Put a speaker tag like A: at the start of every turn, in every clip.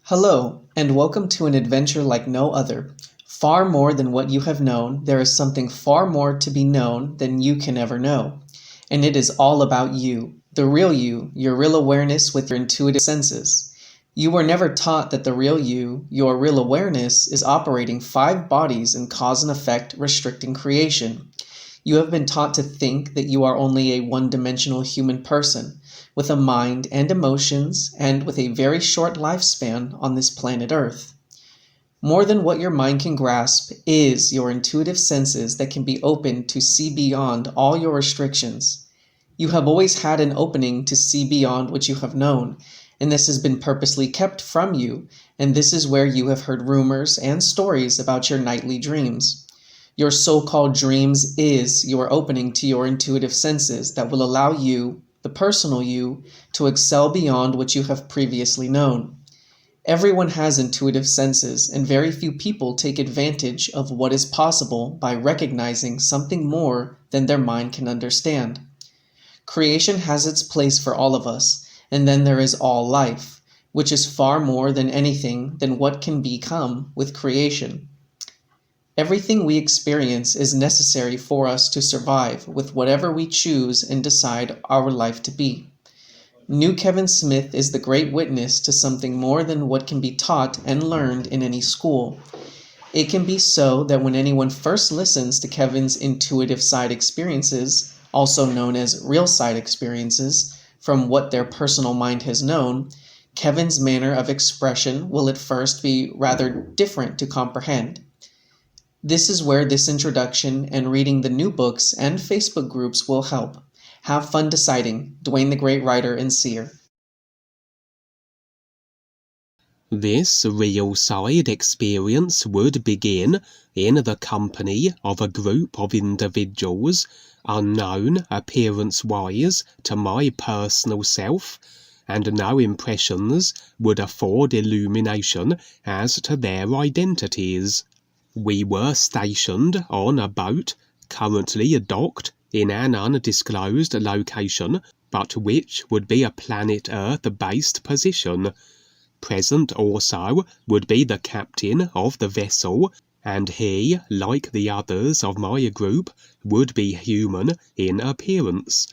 A: Hello, and welcome to an adventure like no other. Far more than what you have known, there is something far more to be known than you can ever know. And it is all about you, the real you, your real awareness with your intuitive senses. You were never taught that the real you, your real awareness, is operating 5 bodies in cause and effect, restricting creation. You have been taught to think that you are only a one-dimensional human person, with a mind and emotions, and with a very short lifespan on this planet Earth. More than what your mind can grasp is your intuitive senses that can be opened to see beyond all your restrictions. You have always had an opening to see beyond what you have known, and this has been purposely kept from you, and this is where you have heard rumors and stories about your nightly dreams. Your so-called dreams is your opening to your intuitive senses that will allow you, the personal you, to excel beyond what you have previously known. Everyone has intuitive senses, and very few people take advantage of what is possible by recognizing something more than their mind can understand. Creation has its place for all of us, and then there is all life, which is far more than anything than what can become with creation. Everything we experience is necessary for us to survive with whatever we choose and decide our life to be. New Kevin Smith is the great witness to something more than what can be taught and learned in any school. It can be so that when anyone first listens to Kevin's intuitive side experiences, also known as real side experiences, from what their personal mind has known, Kevin's manner of expression will at first be rather different to comprehend. This is where this introduction and reading the new books and Facebook groups will help. Have fun deciding. Dwayne the Great Writer and Seer.
B: This real side experience would begin in the company of a group of individuals unknown appearance-wise to my personal self, and no impressions would afford illumination as to their identities. We were stationed on a boat, currently docked in an undisclosed location, but which would be a planet Earth-based position. Present also would be the captain of the vessel, and he, like the others of my group, would be human in appearance.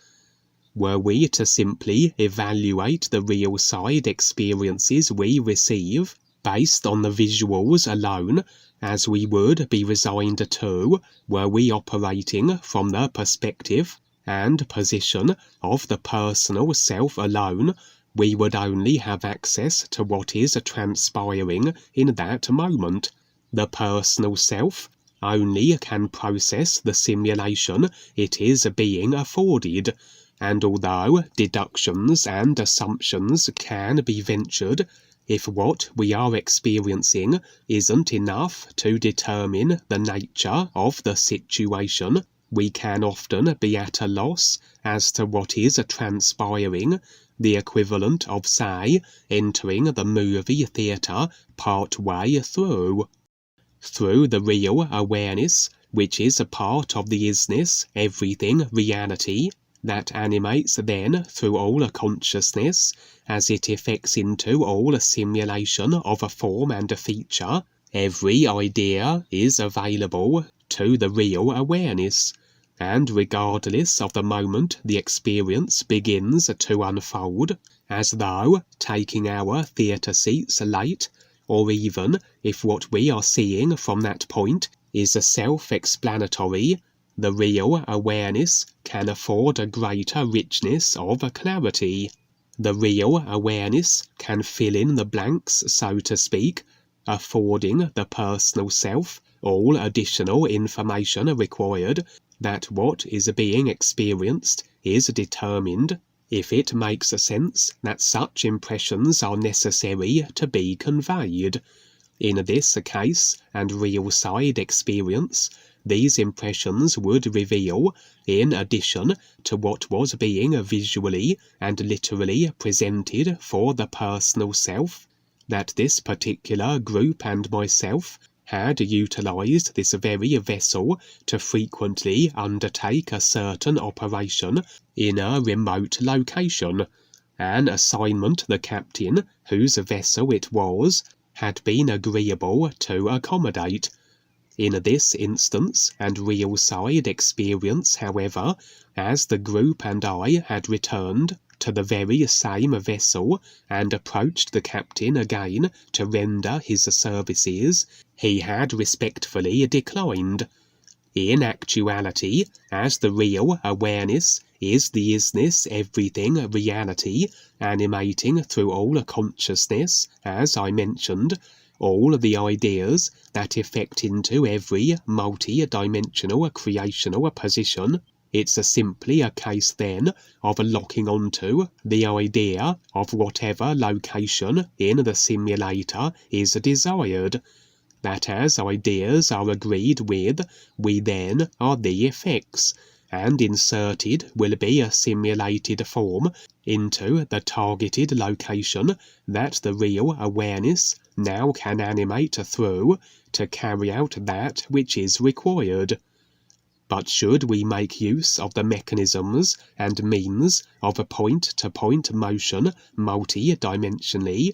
B: Were we to simply evaluate the real side experiences we receive, based on the visuals alone, as we would be resigned to were we operating from the perspective and position of the personal self alone, we would only have access to what is transpiring in that moment. The personal self only can process the simulation it is being afforded, and although deductions and assumptions can be ventured, if what we are experiencing isn't enough to determine the nature of the situation, we can often be at a loss as to what is transpiring, the equivalent of, say, entering the movie theatre part way through. Through the real awareness, which is a part of the isness, everything, reality, that animates then through all consciousness, as it effects into all simulation of a form and a feature, every idea is available to the real awareness, and regardless of the moment the experience begins to unfold, as though taking our theatre seats late, or even if what we are seeing from that point is self-explanatory, the real awareness can afford a greater richness of clarity. The real awareness can fill in the blanks, so to speak, affording the personal self all additional information required that what is being experienced is determined, if it makes sense that such impressions are necessary to be conveyed. In this case and real side experience, these impressions would reveal, in addition to what was being visually and literally presented for the personal self, that this particular group and myself had utilized this very vessel to frequently undertake a certain operation in a remote location, an assignment the captain, whose vessel it was, had been agreeable to accommodate. In this instance and real side experience, however, as the group and I had returned to the very same vessel and approached the captain again to render his services, he had respectfully declined. In actuality, as the real awareness is the isness everything reality animating through all consciousness, as I mentioned, all the ideas that effect into every multi-dimensional creational position, it's simply a case then of locking onto the idea of whatever location in the simulator is desired. That as ideas are agreed with, we then are the effects, and inserted will be a simulated form into the targeted location that the real awareness now can animate through to carry out that which is required. But should we make use of the mechanisms and means of a point-to-point motion multi-dimensionally,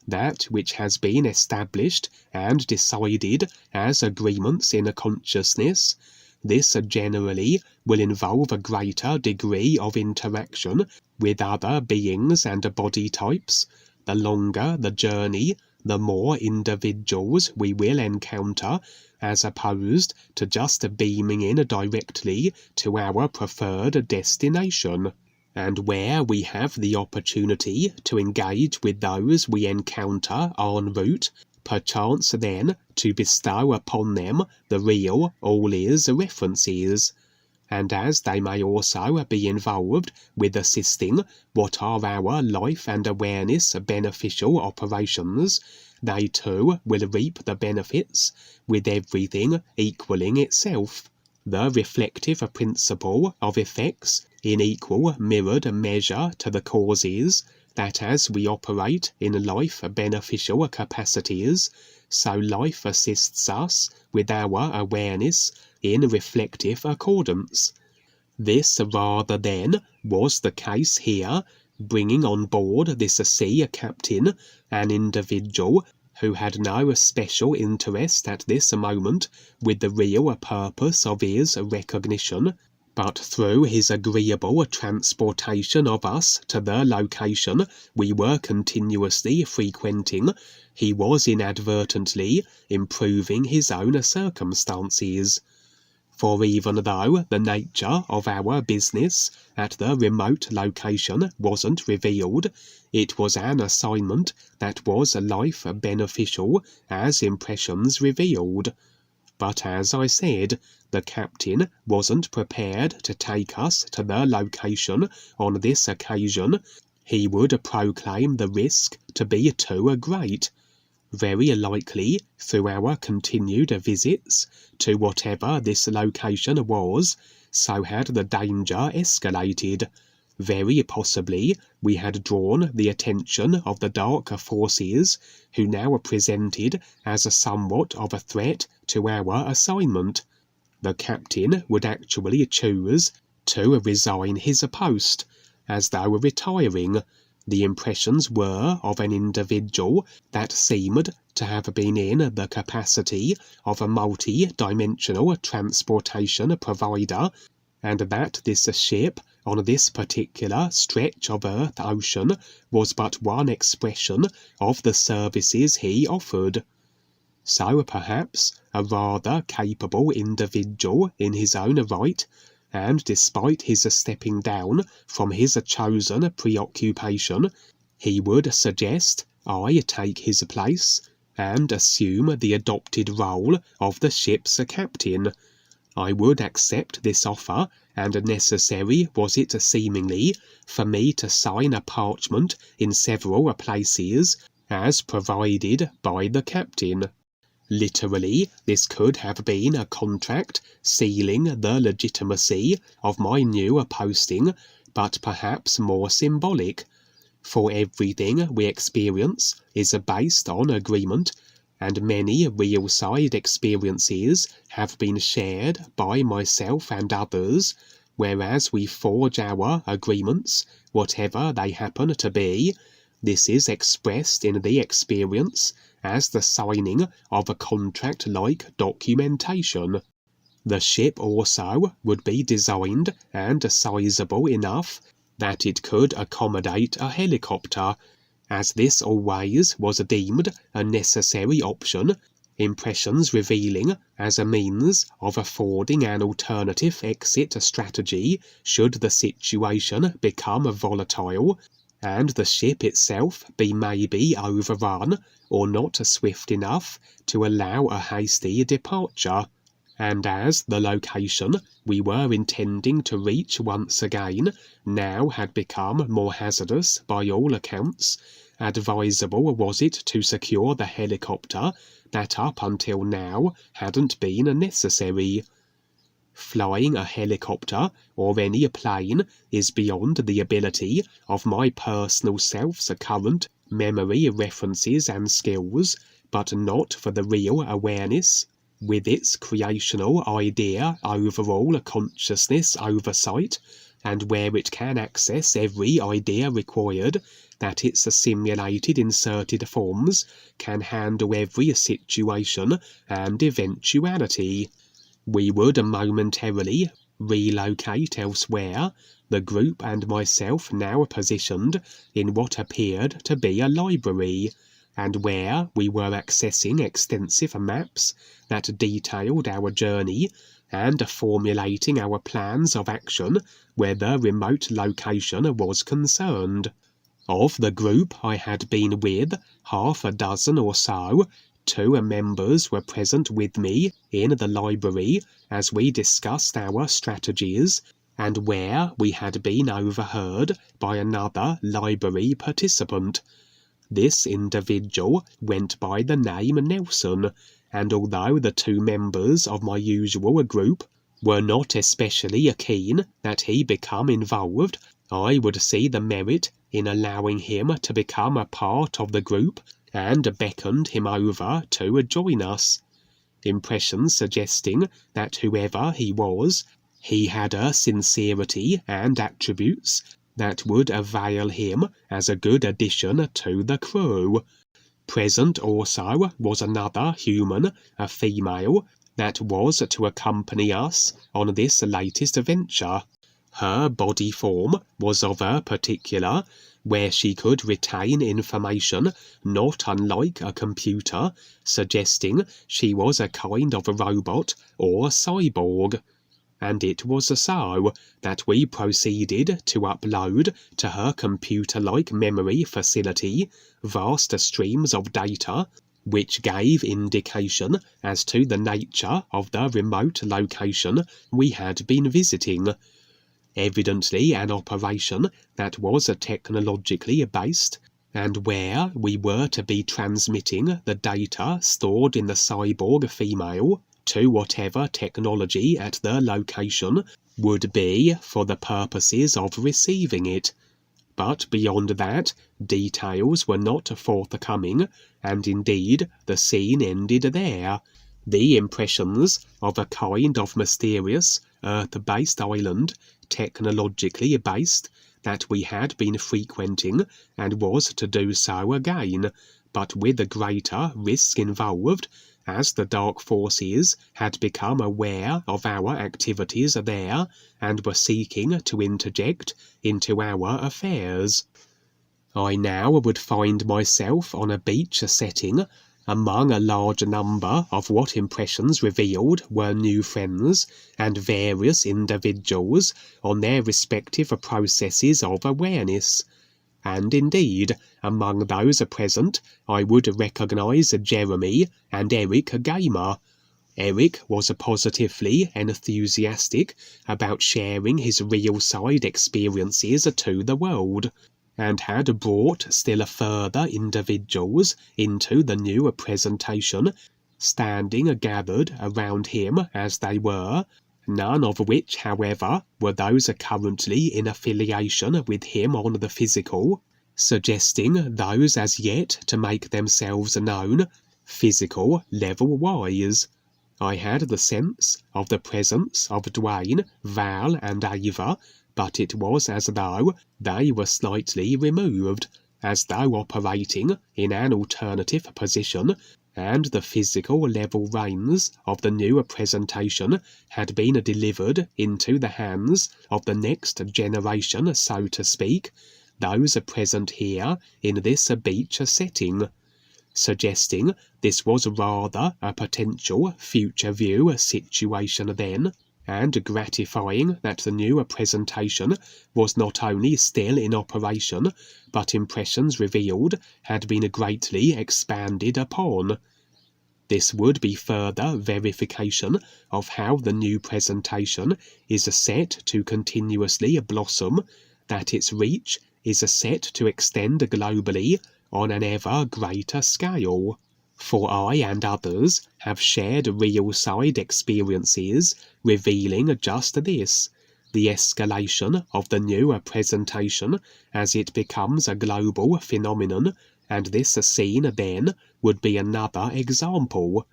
B: that which has been established and decided as agreements in a consciousness, this generally will involve a greater degree of interaction with other beings and body types. The longer the journey, the more individuals we will encounter, as opposed to just beaming in directly to our preferred destination. And where we have the opportunity to engage with those we encounter en route, perchance then to bestow upon them the real all-is references. And as they may also be involved with assisting what are our life and awareness beneficial operations, they too will reap the benefits, with everything equaling itself. The reflective principle of effects in equal mirrored measure to the causes, that as we operate in life beneficial capacities, so life assists us with our awareness in reflective accordance. This rather then was the case here, bringing on board this sea captain an individual who had no special interest at this moment with the real purpose of his recognition, but through his agreeable transportation of us to the location we were continuously frequenting, he was inadvertently improving his own circumstances. For even though the nature of our business at the remote location wasn't revealed, it was an assignment that was life beneficial as impressions revealed. But as I said, the captain wasn't prepared to take us to the location on this occasion. He would proclaim the risk to be too great. Very likely, through our continued visits to whatever this location was, so had the danger escalated. Very possibly we had drawn the attention of the darker forces, who now presented as a somewhat of a threat to our assignment. The captain would actually choose to resign his post, as though retiring. The impressions were of an individual that seemed to have been in the capacity of a multi-dimensional transportation provider, and that this ship on this particular stretch of earth-ocean was but one expression of the services he offered. So perhaps a rather capable individual in his own right, and despite his stepping down from his chosen preoccupation, he would suggest I take his place and assume the adopted role of the ship's captain. I would accept this offer, and necessary was it seemingly for me to sign a parchment in several places, as provided by the captain. Literally, this could have been a contract sealing the legitimacy of my new posting, but perhaps more symbolic. For everything we experience is based on agreement, and many real-side experiences have been shared by myself and others, whereas we forge our agreements, whatever they happen to be. This is expressed in the experience as the signing of a contract-like documentation. The ship also would be designed and sizable enough that it could accommodate a helicopter, as this always was deemed a necessary option, impressions revealing as a means of affording an alternative exit strategy should the situation become volatile, and the ship itself be maybe overrun or not swift enough to allow a hasty departure. And as the location we were intending to reach once again now had become more hazardous by all accounts, advisable was it to secure the helicopter that up until now hadn't been necessary. Flying a helicopter or any plane is beyond the ability of my personal self's current memory references and skills, but not for the real awareness, with its creational idea overall consciousness oversight, and where it can access every idea required, that its simulated inserted forms can handle every situation and eventuality. We would momentarily relocate elsewhere, the group and myself now positioned in what appeared to be a library, and where we were accessing extensive maps that detailed our journey and formulating our plans of action where the remote location was concerned. Of the group I had been with, half a dozen or so, 2 members were present with me in the library as we discussed our strategies, and where we had been overheard by another library participant. This individual went by the name Nelson, and although the 2 members of my usual group were not especially keen that he become involved, I would see the merit in allowing him to become a part of the group, and beckoned him over to join us. Impressions suggesting that whoever he was, he had a sincerity and attributes that would avail him as a good addition to the crew. Present also was another human, a female, that was to accompany us on this latest venture. Her body form was of a particular, where she could retain information not unlike a computer, suggesting she was a kind of robot or cyborg. And it was so that we proceeded to upload to her computer-like memory facility vast streams of data, which gave indication as to the nature of the remote location we had been visiting. Evidently an operation that was technologically based, and where we were to be transmitting the data stored in the cyborg female to whatever technology at the location would be for the purposes of receiving it. But beyond that, details were not forthcoming, and indeed the scene ended there. The impressions of a kind of mysterious, Earth-based island, technologically based, that we had been frequenting and was to do so again, but with a greater risk involved, as the dark forces had become aware of our activities there and were seeking to interject into our affairs. I now would find myself on a beach setting, among a large number of what impressions revealed were new friends and various individuals on their respective processes of awareness. And indeed, among those present, I would recognize Jeremy and Eric Gamer. Eric was positively enthusiastic about sharing his real side experiences to the world, and had brought still further individuals into the new presentation, standing gathered around him as they were, none of which, however, were those currently in affiliation with him on the physical, suggesting those as yet to make themselves known, physical level-wise. I had the sense of the presence of DUANE, Val, and Ava, but it was as though they were slightly removed, as though operating in an alternative position, and the physical level reins of the new presentation had been delivered into the hands of the next generation, so to speak, those present here in this beach setting, suggesting this was rather a potential future view situation then, and gratifying that the new presentation was not only still in operation, but impressions revealed had been greatly expanded upon. This would be further verification of how the new presentation is set to continuously blossom, that its reach is set to extend globally on an ever greater scale. For I and others have shared real-side experiences revealing just this, the escalation of the new presentation as it becomes a global phenomenon, and this scene then would be another example.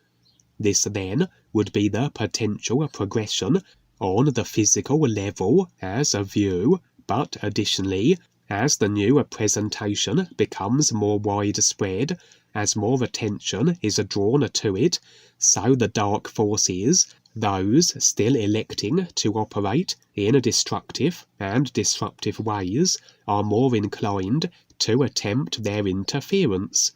B: This then would be the potential progression on the physical level as a view, but additionally, as the new presentation becomes more widespread, as more attention is drawn to it, so the dark forces, those still electing to operate in destructive and disruptive ways, are more inclined to attempt their interference,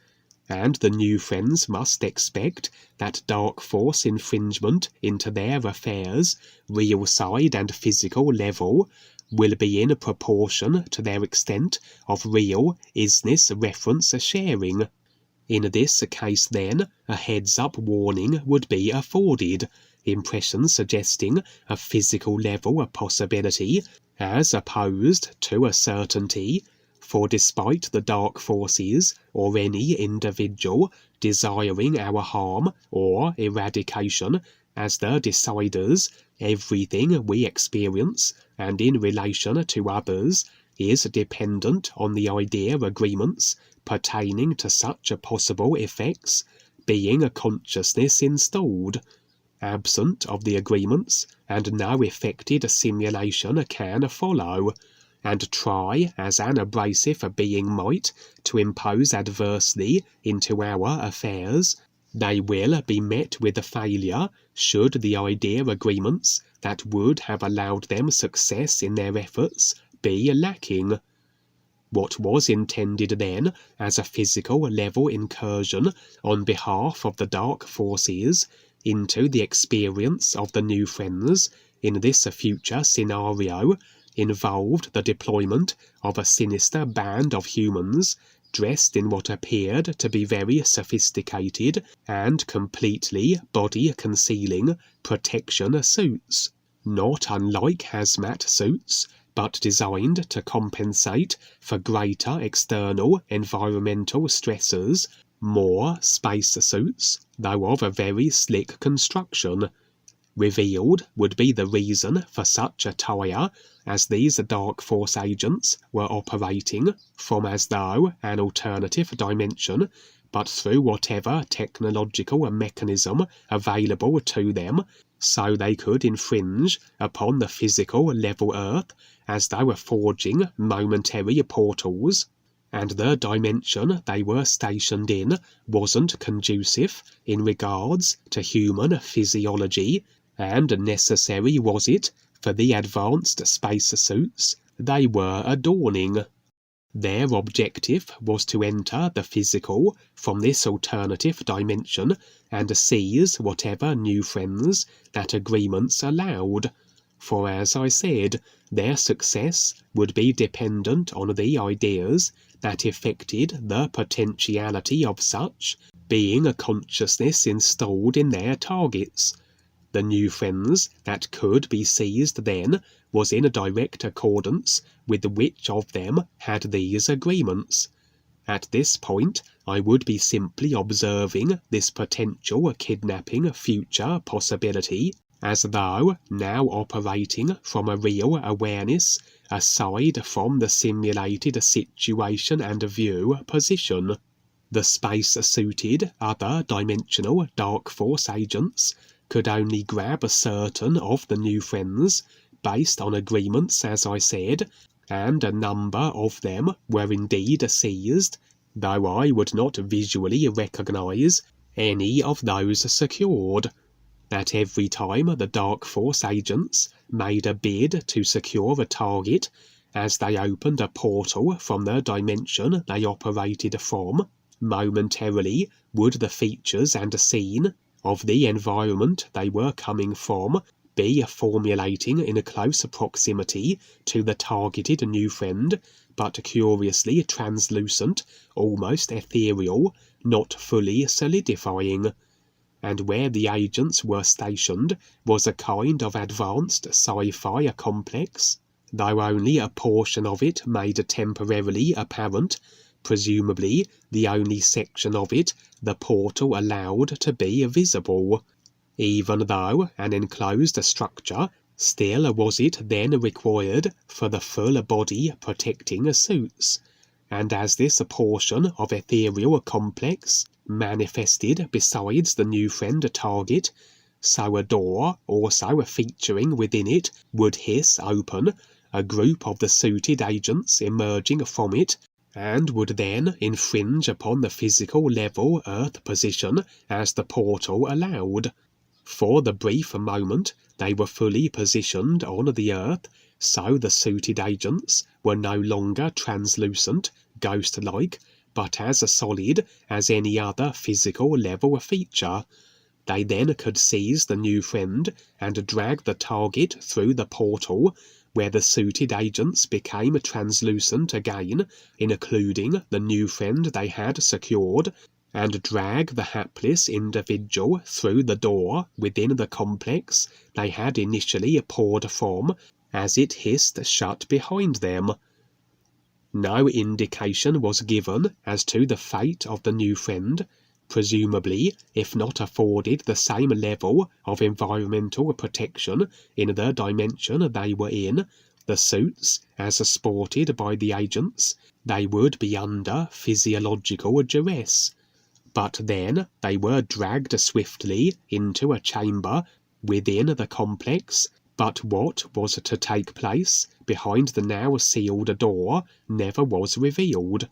B: and the Nufriends must expect that dark force infringement into their affairs, real side and physical level, will be in proportion to their extent of real isness reference sharing. In this case then, a heads-up warning would be afforded, impressions suggesting a physical level possibility, as opposed to a certainty, for despite the dark forces or any individual desiring our harm or eradication as the deciders, everything we experience and in relation to others is dependent on the idea agreements pertaining to such possible effects being a consciousness installed. Absent of the agreements, and no effected simulation can follow, and try as an abrasive being might to impose adversely into our affairs, they will be met with failure should the idea agreements that would have allowed them success in their efforts be lacking. What was intended then as a physical level incursion on behalf of the dark forces into the experience of the Nufriends in this future scenario involved the deployment of a sinister band of humans dressed in what appeared to be very sophisticated and completely body-concealing protection suits, not unlike hazmat suits, but designed to compensate for greater external environmental stressors, more space suits, though of a very slick construction. Revealed would be the reason for such attire, as these dark force agents were operating from as though an alternative dimension, but through whatever technological mechanism available to them, so they could infringe upon the physical level Earth as they were forging momentary portals, and the dimension they were stationed in wasn't conducive in regards to human physiology, and necessary was it for the advanced spacesuits they were adorning. Their objective was to enter the physical from this alternative dimension and seize whatever Nufriends that agreements allowed, for as I said, their success would be dependent on the ideas that effected the potentiality of such being a consciousness installed in their targets. The Nufriends that could be seized then was in direct accordance with which of them had these agreements. At this point, I would be simply observing this potential kidnapping future possibility as though now operating from a real awareness aside from the simulated situation and view position. The space-suited other dimensional dark force agents, could only grab a certain of the new friends based on agreements, as I said, and a number of them were indeed seized, though I would not visually recognize any of those secured. At every time the Dark Force agents made a bid to secure a target, as they opened a portal from the dimension they operated from, momentarily would the features and scene of the environment they were coming from be formulating in a close proximity to the targeted new friend, but curiously translucent, almost ethereal, not fully solidifying. And where the agents were stationed was a kind of advanced sci-fi complex, though only a portion of it made temporarily apparent, presumably the only section of it the portal allowed to be visible. Even though an enclosed structure, still was it then required for the full body protecting suits, and as this portion of ethereal complex manifested besides the new friend target, so a door also featuring within it would hiss open, a group of the suited agents emerging from it, and would then infringe upon the physical level Earth position as the portal allowed. For the brief moment they were fully positioned on the Earth, so the suited agents were no longer translucent, ghost-like, but as solid as any other physical level feature. They then could seize the new friend and drag the target through the portal, where the suited agents became translucent again, including the new friend they had secured, and drag the hapless individual through the door within the complex they had initially poured from, as it hissed shut behind them. No indication was given as to the fate of the new friend. Presumably, if not afforded the same level of environmental protection in the dimension they were in, the suits, as sported by the agents, they would be under physiological duress. But then they were dragged swiftly into a chamber within the complex, but what was to take place behind the now sealed door never was revealed.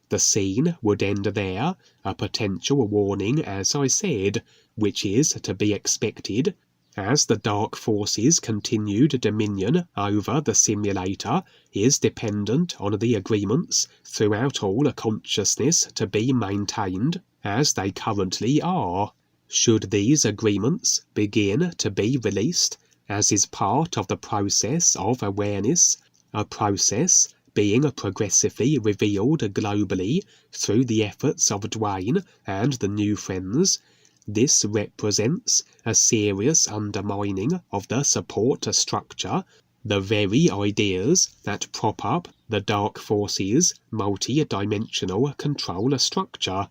B: The scene would end there, a potential warning, as I said, which is to be expected, as the Dark Force's continued dominion over the simulator is dependent on the agreements throughout all consciousness to be maintained, as they currently are. Should these agreements begin to be released, as is part of the process of awareness, a process being progressively revealed globally through the efforts of DUANE and the new friends, this represents a serious undermining of the support structure, the very ideas that prop up the Dark Force's multi-dimensional control structure.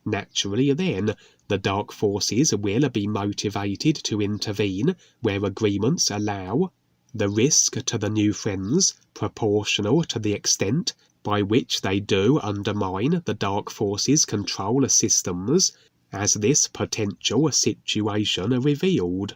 B: Naturally then, the Dark Forces will be motivated to intervene where agreements allow, the risk to the new friends proportional to the extent by which they do undermine the Dark Force's control systems, as this potential situation revealed.